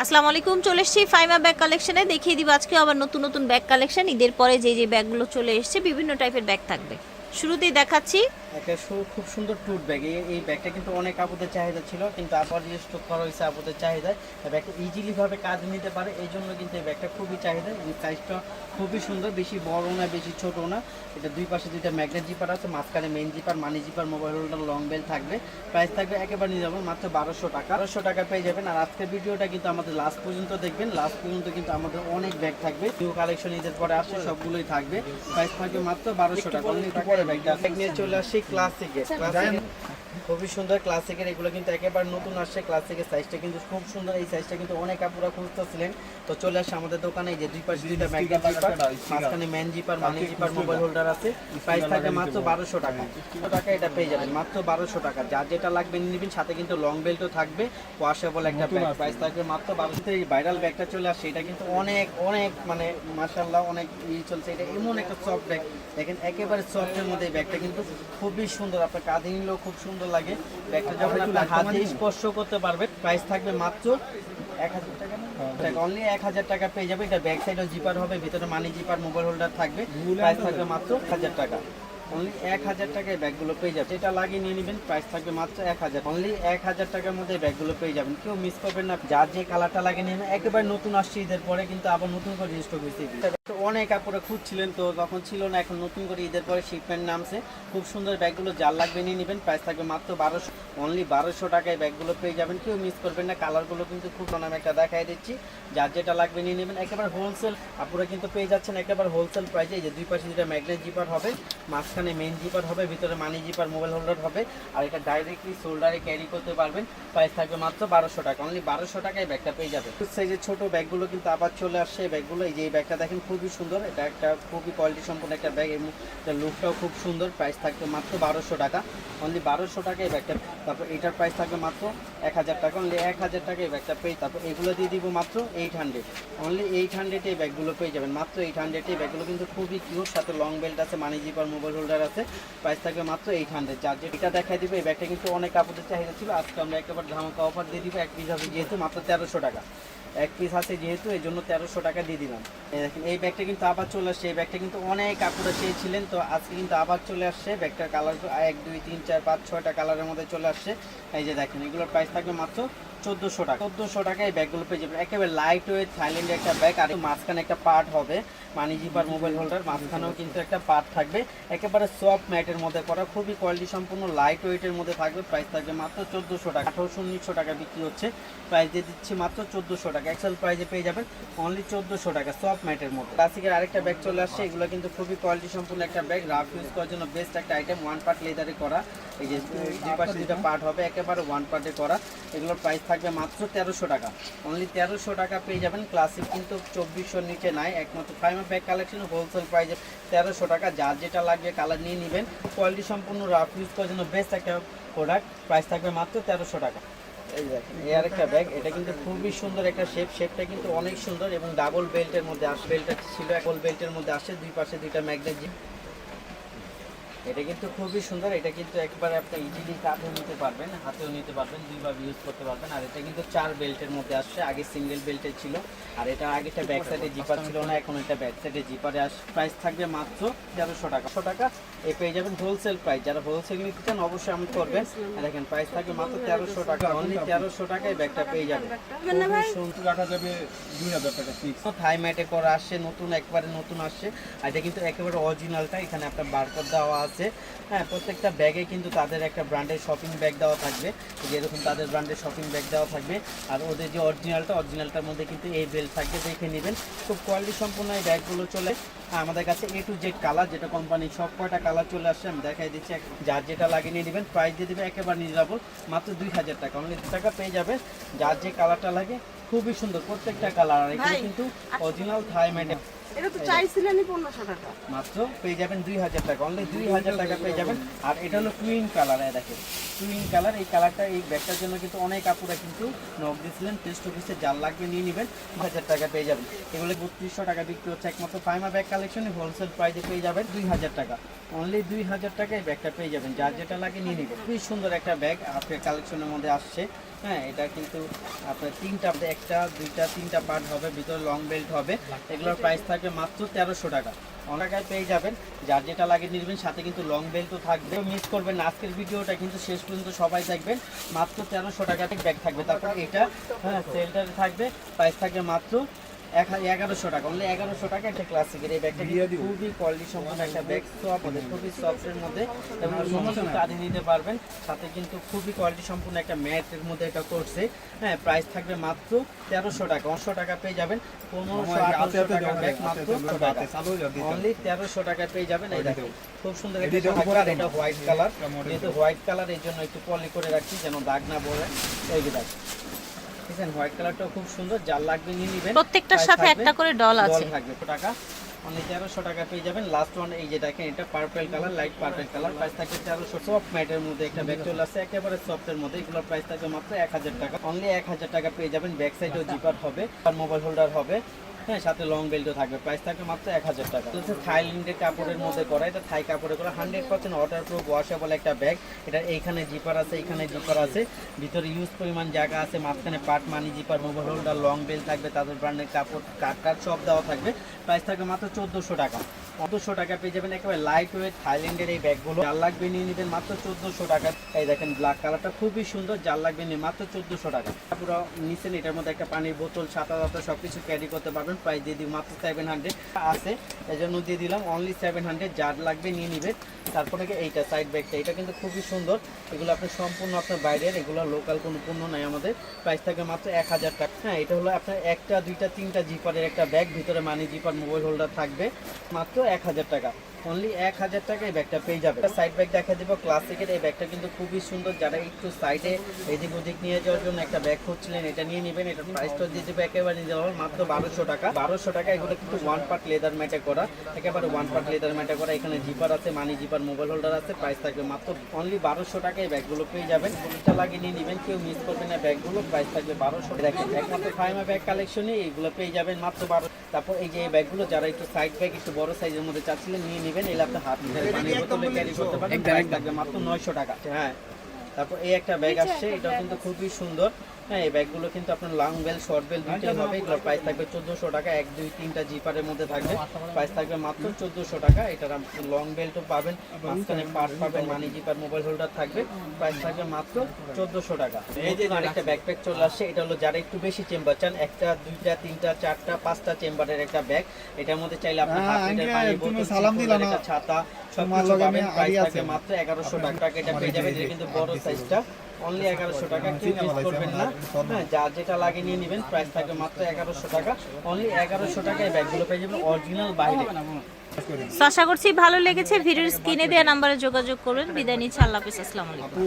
আসসালামু আলাইকুম, চলে এসেছি ফাইমা ব্যাগ কালেকশনে। দেখিয়ে দিব আজকে আবার নতুন নতুন ব্যাগ কালেকশন। ঈদের পরে যে ব্যাগগুলো চলে এসেছে বিভিন্ন টাইপের ব্যাগ থাকবে। শুরুতেই দেখাচ্ছি একটা খুব সুন্দর টুট ব্যাগ। এই ব্যাগটা কিন্তু অনেক আপুদের চাহিদা ছিল, কিন্তু আবার যে স্টক করা হয়েছে আপুদের চাহিদায় ব্যাগটা ইজিলি ভাবে কাজ নিতে পারে, এই জন্য কিন্তু এই ব্যাগটা খুবই চাহিদা। এই সাইজটা খুবই সুন্দর, বেশি বড় না বেশি ছোট না। এটা দুই পাশে দুইটা ম্যাগনেট জিপার আছে, মাঝখানে main zipper, money zipper, mobile holder, long belt থাকবে। প্রাইস থাকবে একেবারে নিয়ে যাবেন মাত্র 1200 টাকা। 1200 টাকা পেয়ে যাবেন। আর আজকের ভিডিওটা কিন্তু আমাদের লাস্ট পর্যন্ত দেখবেন। লাস্ট পর্যন্ত কিন্তু আমাদের অনেক ব্যাগ থাকবে, নিউ কালেকশন ঈদের পরে আসছে সবগুলোই থাকবে। প্রাইস থাকবে মাত্র 1200 টাকা। অনেক পরে ব্যাগটা নিয়ে চলে আসছি ক্লাসিকের। খুবই সুন্দর ক্লাসিকের, এগুলো কিন্তু একেবারে নতুন আসছে। ক্লাসিকের সাইজটা কিন্তু খুব সুন্দর, এই সাইজটা কিন্তু অনেক আপুরা খুঁজতেছিলেন, তো চলে আসছে আমাদের দোকানে। এই যে দুই পাশে দুইটা ম্যাগনেট জিপার, মাঝখানে man zipper, money zipper, mobile holder আছে। প্রাইস থাকে মাত্র 1200 টাকা। 1200 টাকা এটা পেয়ে যাবেন মাত্র 1200 টাকা। যার যেটা লাগবে নিয়ে নেবেন, সাথে কিন্তু লং বেল্টও থাকবে, ওয়াশেবল একটা ব্যাগ। প্রাইস থাকবে মাত্র 1200। এই ভাইরাল ব্যাগটা চলে আসছে, এটা কিন্তু অনেক অনেক মানে মাশাআল্লাহ অনেক চলছে। এটা এমন একটা সফট ব্যাগ, দেখেন একেবারে সফটের মধ্যে। এই ব্যাগটা কিন্তু খুবই সুন্দর, আপনার কাঁধে নিলেও খুব সুন্দর লাগে। ব্যাগটা যখন আপনার হাতে স্পর্শ করতে পারবেন, প্রাইস থাকবে মাত্র 1000 টাকা। অনলি 1000 টাকা পেয়ে যাবে। এটা ব্যাক সাইডও জিপার হবে, ভিতরে মানি জিপার, মোবাইল হোল্ডার থাকবে। প্রাইস থাকবে মাত্র 1000 টাকা। অনলি 1000 টাকায় ব্যাগগুলো পেয়ে যাবে। যেটা লাগিয়ে নিয়ে নেবেন, প্রাইস থাকবে মাত্র 1000। অনলি 1000 টাকার মধ্যে ব্যাগগুলো পেয়ে যাবেন, কেউ মিস করবেন না। যার যে কালারটা লাগিয়ে নিয়ে নেবেন, একেবারে নতুন আসছে ঈদের পরে, কিন্তু আবার নতুন করে রেজিস্টার হয়েছে। অনেক আপুরা খুঁজছিলেন, তো যখন ছিল না, এখন নতুন করে ঈদের পরে শিপমেন্ট নামছে। খুব সুন্দর ব্যাগগুলো যার লাগবে নিয়ে নেবেন। প্রাইস থাকবে মাত্র 1200। অনলি 1200 টাকায় ব্যাগগুলো পেয়ে যাবেন, কেউ মিস করবেন না। কালারগুলো কিন্তু খুব নাম একটা দেখাই দিচ্ছি, যার যেটা লাগবে নিয়ে নেবেন। একেবারে হোলসেল আপুরা কিন্তু পেয়ে যাচ্ছেন একেবারে হোলসেল প্রাইসে। এই যে দুই পাশে দুটা ম্যাগনেট জিপার হবে, মাঝখানে মেইন জিপার হবে, ভিতরে মানি জিপার, মোবাইল হোল্ডার হবে। আর এটা ডাইরেক্টলি শোল্ডারে ক্যারি করতে পারবেন। প্রাইস থাকবে মাত্র 1200 টাকা। অনলি 1200 টাকায় ব্যাগটা পেয়ে যাবেন। সাইজের ছোট ব্যাগগুলো কিন্তু আবার চলে আসছে। এই ব্যাগগুলো, এই যে এই ব্যাগটা দেখেন খুবই সুন্দর, এটা একটা খুবই কোয়ালিটি সম্পন্ন একটা ব্যাগ এবং এটার লুকটাও খুব সুন্দর। প্রাইস থাকবে মাত্র 1200 টাকা। অনলি 1200 টাকায় এই ব্যাগটা। তারপর এটার প্রাইস থাকবে মাত্র 1000 টাকা। অনলি 1000 টাকায় এই ব্যাগটা পেয়ে। তারপর এগুলো দিয়ে দিব মাত্র 800। অনলি 800 এই ব্যাগগুলো পেয়ে যাবেন, মাত্র 800 এই ব্যাগগুলো কিন্তু খুবই কিউট, সাথে লং বেল্ট আছে, মানি জিপার, মোবাইল হোল্ডার আছে। প্রাইস থাকবে মাত্র 800। যার যে এটা দেখাই দিবে, এই ব্যাগটা কিন্তু অনেক কাপড়ের চাহিদা ছিল, আজকে আমরা একেবারে ধামাকা অফার দিয়ে দিব। এক পিস আছে যেহেতু মাত্র 1300 টাকা, এক পিস আছে যেহেতু এই জন্য 1300 টাকা দিয়ে দিলাম। এই দেখেন এই ব্যাগটা কিন্তু আবার চলে আসছে। এই ব্যাগটা কিন্তু অনেক কাপড়ে চেয়েছিলেন, তো আজকে কিন্তু আবার চলে আসছে। ব্যাগটার কালার 1 2 3 4 5 6টা কালারের মধ্যে চলে আসছে। এই যে দেখেন এগুলোর প্রাইস থাকবে মাত্র 1400 টাকা। 1400 টাকায় এই ব্যাগগুলো পেয়ে যাবেন। একেবারে লাইট ওয়েট থাইল্যান্ডের একটা ব্যাগ, আর মাঝখানে একটা পার্ট হবে মানি জিপার, মোবাইল হোল্ডার, মাঝখানেও কিন্তু একটা পার্ট থাকবে। একেবারে সফট ম্যাটের মধ্যে করা, খুবই কোয়ালিটি সম্পূর্ণ লাইট ওয়েটের মধ্যে থাকবে। প্রাইস থাকবে মাত্র 1400 টাকা। 1800 টাকা বিক্রি হচ্ছে, প্রাইস দিয়ে দিচ্ছি মাত্র 1400 টাকা। এক্সেল প্রাইসে পেয়ে যাবেন অনলি 1400 টাকা, সফট ম্যাটের মধ্যে। ক্লাসিকের আরেকটা ব্যাগ চলে আসছে। এগুলো কিন্তু খুবই কোয়ালিটি সম্পূর্ণ একটা ব্যাগ, রাফ ইউজ করার জন্য বেস্ট একটা আইটেম। ওয়ান পার্ট লেদারে করা, এই যে দুই পাশে দুটা পার্ট হবে, একেবারে ওয়ান পার্টে করা। এগুলোর প্রাইস থাকবে মাত্র 1300 টাকা। অনলি 1300 টাকা পেয়ে যাবেন। ক্লাসিক কিন্তু 2400 নিচে নাই, একমাত্র ফাইমা ব্যাগ কালেকশন হোলসেল প্রাইসে 1300 টাকা। যার যেটা লাগবে কালার নিয়ে নেবেন। কোয়ালিটি সম্পূর্ণ রাফ ইউজ করার জন্য বেস্ট একটা প্রোডাক্ট। প্রাইস থাকবে মাত্র 1300 টাকা। এই দেখেন এই আরেকটা ব্যাগ, এটা কিন্তু খুবই সুন্দর একটা শেপটা কিন্তু অনেক সুন্দর এবং ডাবল বেল্টের মধ্যে আসে। বেল্টটা ছিল ডাবল বেল্টের মধ্যে আসে, দুই পাশে দুইটা ম্যাগনেট। এটা কিন্তু খুবই সুন্দর, এটা কিন্তু একবার আপনি ইজিলি কাঁধেও নিতে পারবেন, হাতেও নিতে পারবেন, দুইভাবে ইউজ করতে পারবেন। আর এটা কিন্তু 4 বেল্টের মধ্যে আসছে, আগে সিঙ্গেল বেল্টের ছিল। আর এটা আগেটা ব্যাক সাইডে জিপার ছিল না, এখন এটা ব্যাক সাইডে জিপারে আসে। প্রাইস থাকবে মাত্র 1300 টাকা। 100 টাকা এই পেয়ে যাবেন হোলসেল প্রাইস। যারা হোলসেল নিতে চান অবশ্যই আমি করবেন। দেখেন প্রাইস থাকবে মাত্র 1300 টাকা। অনলি 1300 টাকায় ব্যাগটা পেয়ে যাবেন। সুন্দর রাখা যাবে 2000 টাকা ফিক্স। থাই ম্যাটে করা আসছে, নতুন একবারে নতুন আসছে। আর এটা কিন্তু একেবারে অরিজিনালটা, এখানে আপনার বারকোড দেওয়া আছে। হ্যাঁ, প্রত্যেকটা ব্যাগে কিন্তু তাদের একটা ব্র্যান্ডের শপিং ব্যাগ দেওয়া থাকবে, যেরকম তাদের ব্র্যান্ডের শপিং ব্যাগ দেওয়া থাকবে। আর ওদের যে অরিজিনালটার মধ্যে কিন্তু এই বেল্ট থাকবে, দেখে নেবেন। খুব কোয়ালিটি সম্পূর্ণ এই ব্যাগগুলো চলে আমাদের কাছে A to Z কালার, যেটা কোম্পানির সব কয়টা কালার চলে আসছে আমি দেখাই দিচ্ছি। যার যেটা লাগিয়ে নিয়ে নেবেন, প্রাইস দিয়ে দেবে একেবারে রিজনেবল, মাত্র 2000 টাকা। অনলি 2 টাকা পেয়ে যাবে। যার যে কালারটা লাগে খুবই সুন্দর প্রত্যেকটা কালার। আর এখানে কিন্তু অরিজিনাল থাই ম্যাটে এটা তো চাইছিলেনই 1500 টাকা। মাত্র পেয়ে যাবেন 2000 টাকা, অনলি 2000 টাকা পেয়ে যাবেন। আর এটা হলো টুইন কালার, দেখেন টুইন কালার। এই কালারটা এই ব্যাগটার জন্য কিন্তু অনেক আপুরা কিন্তু নক দিয়েছিলেন, টেস্ট অফিসে যার লাগবে নিয়ে নেবেন, 2000 টাকা পেয়ে যাবেন। এগুলো 3200 টাকা বিক্রি হচ্ছে একমাত্র ফাইমা ব্যাগ কালেকশনে, হোলসেল প্রাইসে পেয়ে যাবেন 2000 টাকা, অনলি 2000 টাকায় ব্যাগটা পেয়ে যাবেন। যার যেটা লাগে নিয়ে নেবেন। খুবই সুন্দর একটা ব্যাগ আপনার কালেকশনের মধ্যে আসছে। হ্যাঁ, এটা কিন্তু আপনার একটা দুইটা তিনটা পার্ট হবে, ভিতরে লং বেল্ট হবে। এগুলোর প্রাইস থাকবে মাত্র 1300 টাকা, টাকায় পেয়ে যাবেন। যার যেটা লাগে নিবেন, সাথে কিন্তু লং বেল্টও থাকবে। মিস করবেন না, আজকের ভিডিওটা কিন্তু শেষ পর্যন্ত সবাই দেখবেন। মাত্র 1300 টাকাতে ব্যাগ থাকবে। তারপর এটা হ্যাঁ সেলটারে থাকবে, প্রাইস থাকবে মাত্র 1100 টাকা, অনলি 1100 টাকা। একটা ক্লাসিকের এই ব্যাগটা খুবই কোয়ালিটি সম্পন্ন একটা ব্যাগ, খুবই সফটের মধ্যে এবং সমস্ত কাঁধে নিতে পারবেন। সাথে কিন্তু খুবই কোয়ালিটি সম্পন্ন একটা ম্যাটের মধ্যে এটা করছে। হ্যাঁ, প্রাইস থাকবে মাত্র 1300 টাকা, 900 টাকা পেয়ে যাবেন। 1500 টাকা ব্যাগ মাত্র অনলি 1300 টাকা পেয়ে যাবেন। এই দেখেন খুব সুন্দর একটা কালার, এটা হোয়াইট কালার, যেহেতু হোয়াইট কালার এই জন্য একটু পলি করে রাখছি যেন দাগ না পড়ে। এই যে দেখেন হোয়াইট কালারটাও খুব সুন্দর, যার লাগবে নিয়ে নেবেন। প্রত্যেকটার সাথে একটা করে ডল আছে। থাকবে টাকা, অনলি 1300 টাকা পেয়ে যাবেন। লাস্ট ওয়ান এই যে দেখেন, এটা purple colour, light purple colour, price থাকবে 1300। সফট ম্যাটের মধ্যে একটা ব্যাগ চলে আসছে, একেবারে সফটের মধ্যে। এগুলোর প্রাইস থাকবে মাত্র 1000 টাকা, অনলি 1000 টাকা পেয়ে যাবেন। ব্যাক সাইডেও জিপার হবে আর মোবাইল হোল্ডার হবে। হ্যাঁ, সাথে লং বেল্টও থাকবে, প্রাইস থাকবে মাত্র 1000 টাকা। এটা থাইল্যান্ডের কাপড়ের মধ্যে করা, এটা থাই কাপড়ে করা, 100% ওয়াটারপ্রুফ ওয়াশেবল একটা ব্যাগ। এটা এইখানে জিপার আছে, এইখানে জিপার আছে, ভিতরে ইউজ পরিমাণ জায়গা আছে, মাঝখানে পার্ট মানি zipper, mobile holder, long belt থাকবে, তাদের ব্র্যান্ডের কাপড় কাট সব দেওয়া থাকবে। প্রাইস থাকবে মাত্র 1400 টাকা, 1400 টাকা পেয়ে যাবেন। একেবারে লাইট ওয়েট থাইল্যান্ডের এই ব্যাগগুলো, যার লাগবে নিয়ে নেবেন মাত্র 1400 টাকা। এই দেখেন ব্ল্যাক কালারটা খুবই সুন্দর, যার লাগবে নিয়ে মাত্র 1400 টাকা। পুরো নিচে এটার মধ্যে একটা পানির বোতল, ছাতা সবকিছু ক্যারি করতে পারবেন। প্রাইস দিয়ে দিই মাত্র 700 আছে, এই জন্য দিয়ে দিলাম অনলি 700। যার লাগবে নিয়ে নেবেন। তারপরে এইটা সাইড ব্যাগটা, এটা কিন্তু খুবই সুন্দর। এগুলো আপনার সম্পূর্ণ আপনার বাইরের, এগুলো লোকাল কোনো পণ্য নাই আমাদের। প্রাইস থাকবে মাত্র 1000 টাকা। হ্যাঁ, এটা হলো আপনার একটা দুইটা তিনটা জিপারের একটা ব্যাগ, ভিতরে মানি জিপার, মোবাইল হোল্ডার থাকবে, মাত্র 1000 টাকা, অনলি 1000 টাকায় ব্যাগটা পেয়ে যাবে। সাইড ব্যাগ দেখা দেবো ক্লাসিকের, এই ব্যাগটা কিন্তু খুবই সুন্দর। যারা একটু সাইডে এদিক ওদিক নিয়ে যাওয়ার জন্য একটা ব্যাগ খুঁজছিলেন, এটা নিয়ে নেবেন। এটা প্রাইসটা দিয়ে দেবে একেবারে নিয়ে যাওয়া মাত্র 1200 টাকা, 1200 টাকা। এগুলো কিন্তু ওয়ান পার্ট লেদার ম্যাটে করা, একেবারে ওয়ান পার্ট লেদার ম্যাটে করা। এখানে জিপার আছে, মানি জিপার, মোবাইল হোল্ডার আছে। প্রাইস থাকবে মাত্র অনলি 1200 টাকায় ব্যাগগুলো পেয়ে যাবেন। এটা লাগিয়ে নিয়ে নেবেন, কেউ মিস করবেন না ব্যাগগুলো। প্রাইস থাকবে 1200 টাকা। একমাত্র ফাইমা ব্যাগ কালেকশনে এইগুলো পেয়ে যাবেন মাত্র 1200। তারপর এই যে এই ব্যাগগুলো যারা একটু সাইড ব্যাগ একটু বড় সাইজের মধ্যে চাচ্ছিলেন নিয়ে নেবেন। এলে আপনার হাত পানির বোতলে ক্যারি করতে পারেন, প্রাইস থাকবে মাত্র 900 টাকা। হ্যাঁ, তারপর এই একটা ব্যাগ আসছে, এটাও কিন্তু খুবই সুন্দর। হ্যাঁ, এই ব্যাগগুলো কিন্তু আপনার লং বেল শর্ট বেল দুইটাই হবে। এগুলোর প্রাইস থাকবে 1400 টাকা, 1 2 3টা জিপারের মধ্যে থাকবে। প্রাইস থাকবে মাত্র 1400 টাকা। এটার আপনি লং বেল্টও পাবেন, মাঝখানে পার্ট পাবেন, মানি জিপার, মোবাইল হোল্ডার থাকবে। প্রাইস থাকবে মাত্র 1400 টাকা। এই যে আরেকটা ব্যাকপ্যাক চলে আসছে, এটা হলো যারা একটু বেশি চেম্বার চান, একটা দুইটা তিনটা চারটা পাঁচটা চেম্বারের একটা ব্যাগ। এটার মধ্যে চাইলে আপনি হাফ লিটার পানি বোতল, একটা ছাতা সবকিছু পাবেন। প্রাইস থাকবে মাত্র 1100 টাকা। এটা পেয়ে যাবেন, এটা কিন্তু বড় সাইজটা, অনলি 1100 টাকা, কেউ মিস করবেন না। হ্যাঁ, যার যেটা লাগে নিয়ে নেবেন। প্রাইস থাকবে মাত্র 1100 টাকা, অনলি 1100 টাকায় ব্যাগগুলো পেয়ে যাবেন অরিজিনাল বাইরে। আশা করছি ভালো লেগেছে। ভিডিওর স্ক্রিনে দেওয়া নাম্বারে যোগাযোগ করবেন। বিদায় নিচ্ছি, আল্লাহ হাফেজ, আসসালামু আলাইকুম।